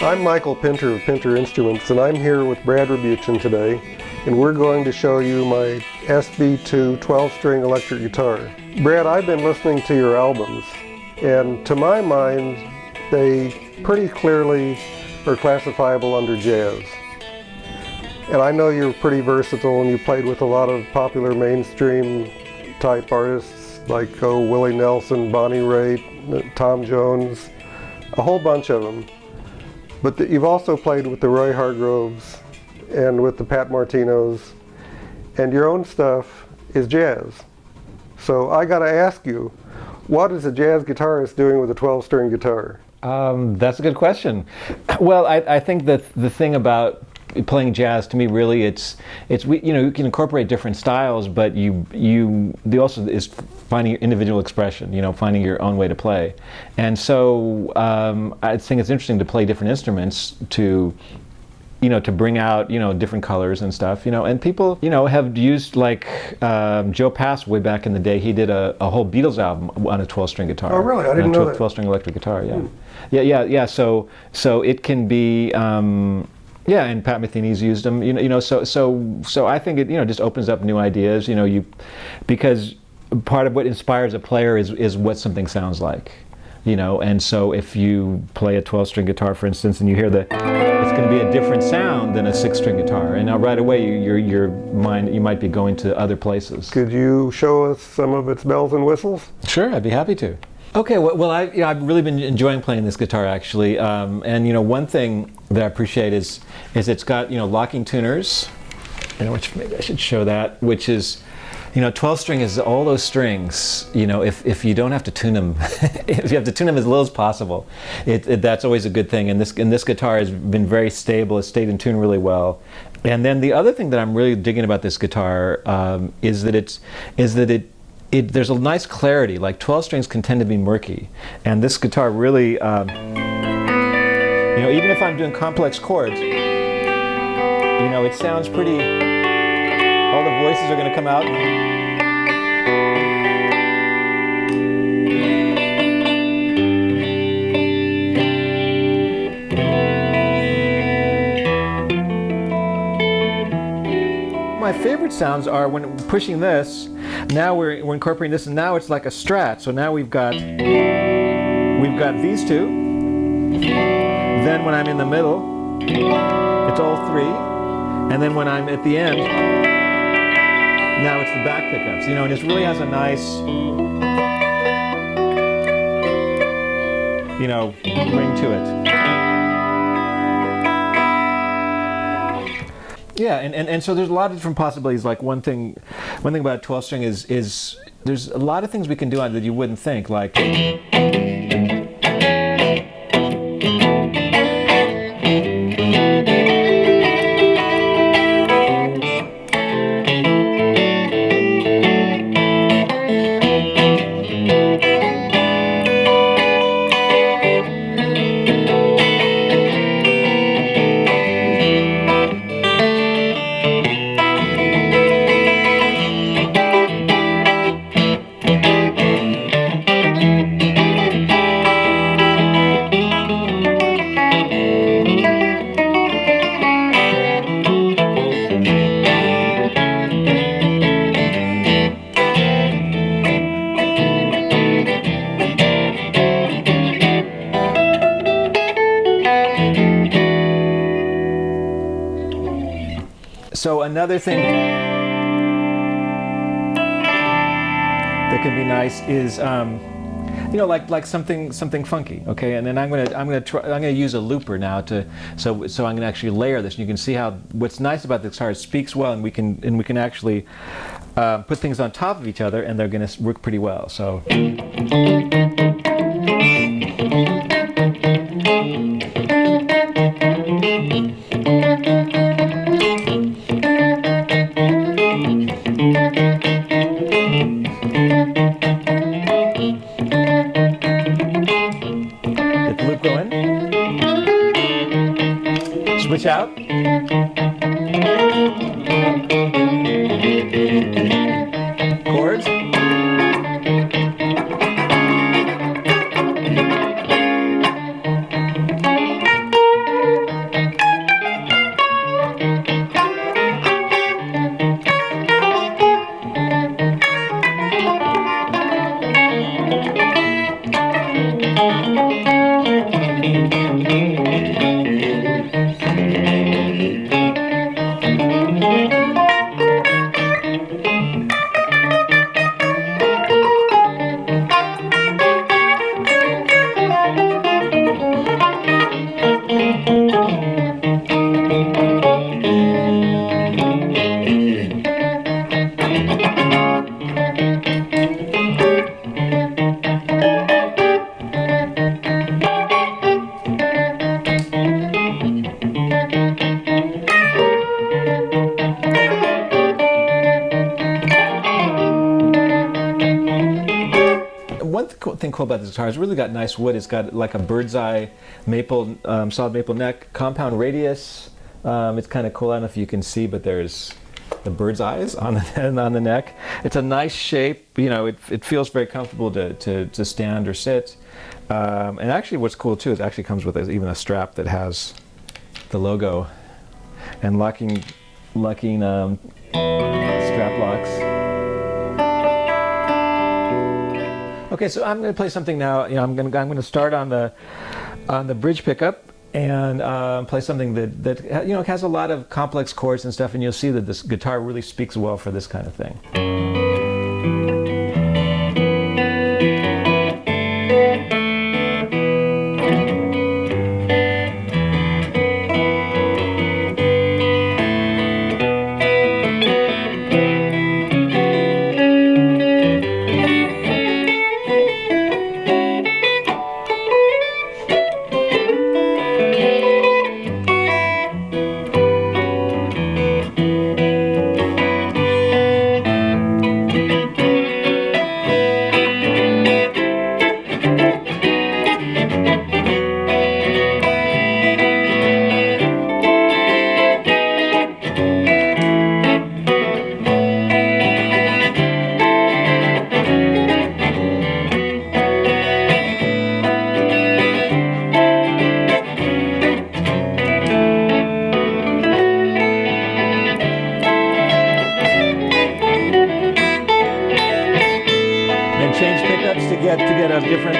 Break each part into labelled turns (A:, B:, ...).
A: I'm Michael Pinter of Pinter Instruments, and I'm here with Brad Rebuchin today, and we're going to show you my SB2 12-string electric guitar. Brad, I've been listening to your albums, and to my mind, they pretty clearly are classifiable under jazz. And I know you're pretty versatile, and you played with a lot of popular mainstream type artists like Willie Nelson, Bonnie Raitt, Tom Jones, a whole bunch of them. But you've also played with the Roy Hargroves and with the Pat Martinos, and your own stuff is jazz. So I gotta ask you, what is a jazz guitarist doing with a 12-string guitar?
B: That's a good question. Well, I think that the thing about playing jazz, to me, really, it's you can incorporate different styles, but the also is finding your individual expression, finding your own way to play. And so I think it's interesting to play different instruments to bring out different colors and stuff, and people have used, like Joe Pass way back in the day. He did a whole Beatles album on a 12-string guitar.
A: Oh, really? I didn't know that.
B: 12-string electric guitar. Yeah. So it can be. Yeah, and Pat Metheny's used them. So I think it just opens up new ideas. Because part of what inspires a player is what something sounds like. And so if you play a 12-string guitar, for instance, and you hear it's going to be a different sound than a 6-string guitar, and now right away your mind, you might be going to other places.
A: Could you show us some of its bells and whistles?
B: Sure, I'd be happy to. Okay, well, I've really been enjoying playing this guitar, actually, and one thing that I appreciate is it's got locking tuners, which maybe I should show that, which is 12-string is all those strings. If you don't have to tune them, if you have to tune them as little as possible, that's always a good thing. And this guitar has been very stable. It's stayed in tune really well. And then the other thing that I'm really digging about this guitar is that there's a nice clarity. Like 12 strings can tend to be murky, and this guitar really, even if I'm doing complex chords, it sounds pretty. All the voices are going to come out. My favorite sounds are when pushing this. Now we're incorporating this, and now it's like a strat. So now we've got these two. Then when I'm in the middle, it's all three. And then when I'm at the end, now it's the back pickups. And it really has a nice, ring to it. Yeah, and so there's a lot of different possibilities. Like one thing about 12-string is there's a lot of things we can do on it that you wouldn't think, like. So another thing that can be nice is, like something funky. Okay, and then I'm gonna use a looper now so I'm gonna actually layer this, and you can see how what's nice about this guitar is it speaks well, and we can actually put things on top of each other, and they're gonna work pretty well. So. Get the loop going. Switch out. Chords. thing cool about this guitar is it's really got nice wood. It's got like a birdseye maple, solid maple neck, compound radius. It's kind of cool. I don't know if you can see, but there's the bird's eyes on the neck. It's a nice shape. You know, it feels very comfortable to stand or sit. And actually, what's cool too is it actually comes with even a strap that has the logo and locking strap locks. Okay, so I'm going to play something now. You know, I'm going to start on the bridge pickup and play something that you know has a lot of complex chords and stuff, and you'll see that this guitar really speaks well for this kind of thing. Change pickups to get a different.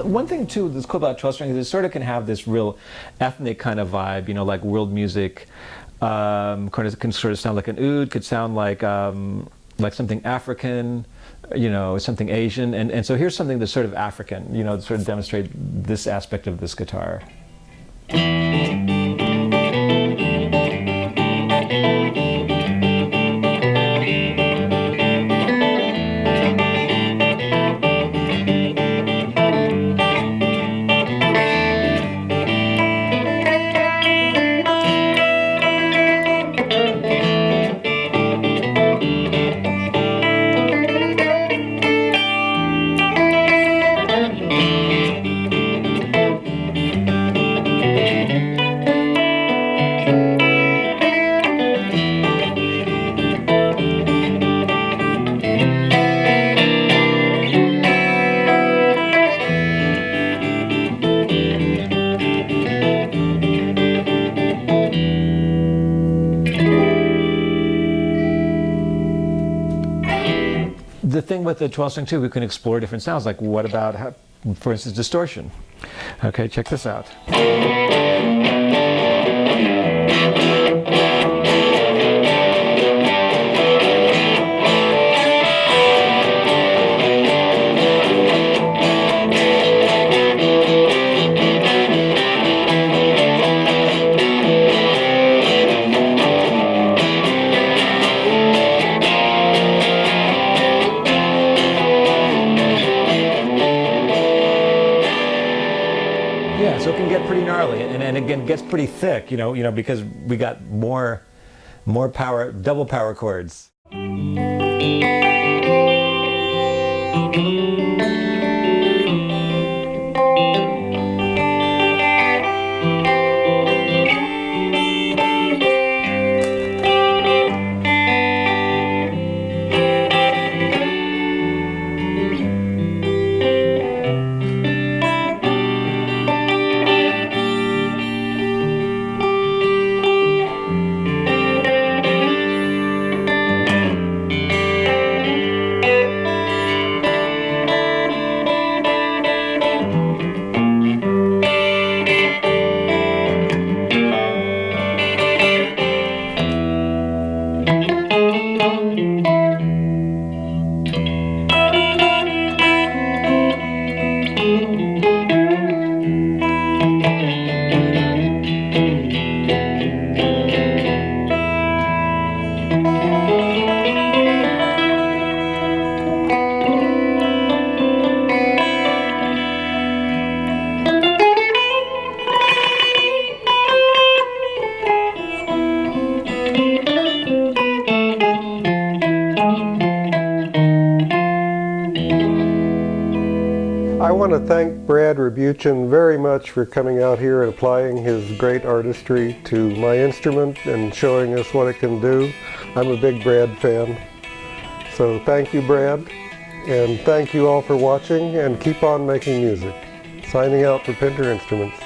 B: One thing too that's cool about 12 string is it sort of can have this real ethnic kind of vibe, you know, like world music. It can sort of sound like an oud, could sound like something African, you know, something Asian, and so here's something that's sort of African, you know, to sort of demonstrate this aspect of this guitar. The thing with the 12 string too, we can explore different sounds. Like what about, for instance, distortion? Okay, check this out. Yeah, so it can get pretty gnarly, and again, gets pretty thick, you know, because we got more power, double power chords.
A: want to thank Brad Rebuchin very much for coming out here and applying his great artistry to my instrument and showing us what it can do. I'm a big Brad fan. So thank you, Brad, and thank you all for watching, and keep on making music. Signing out for Pinter Instruments.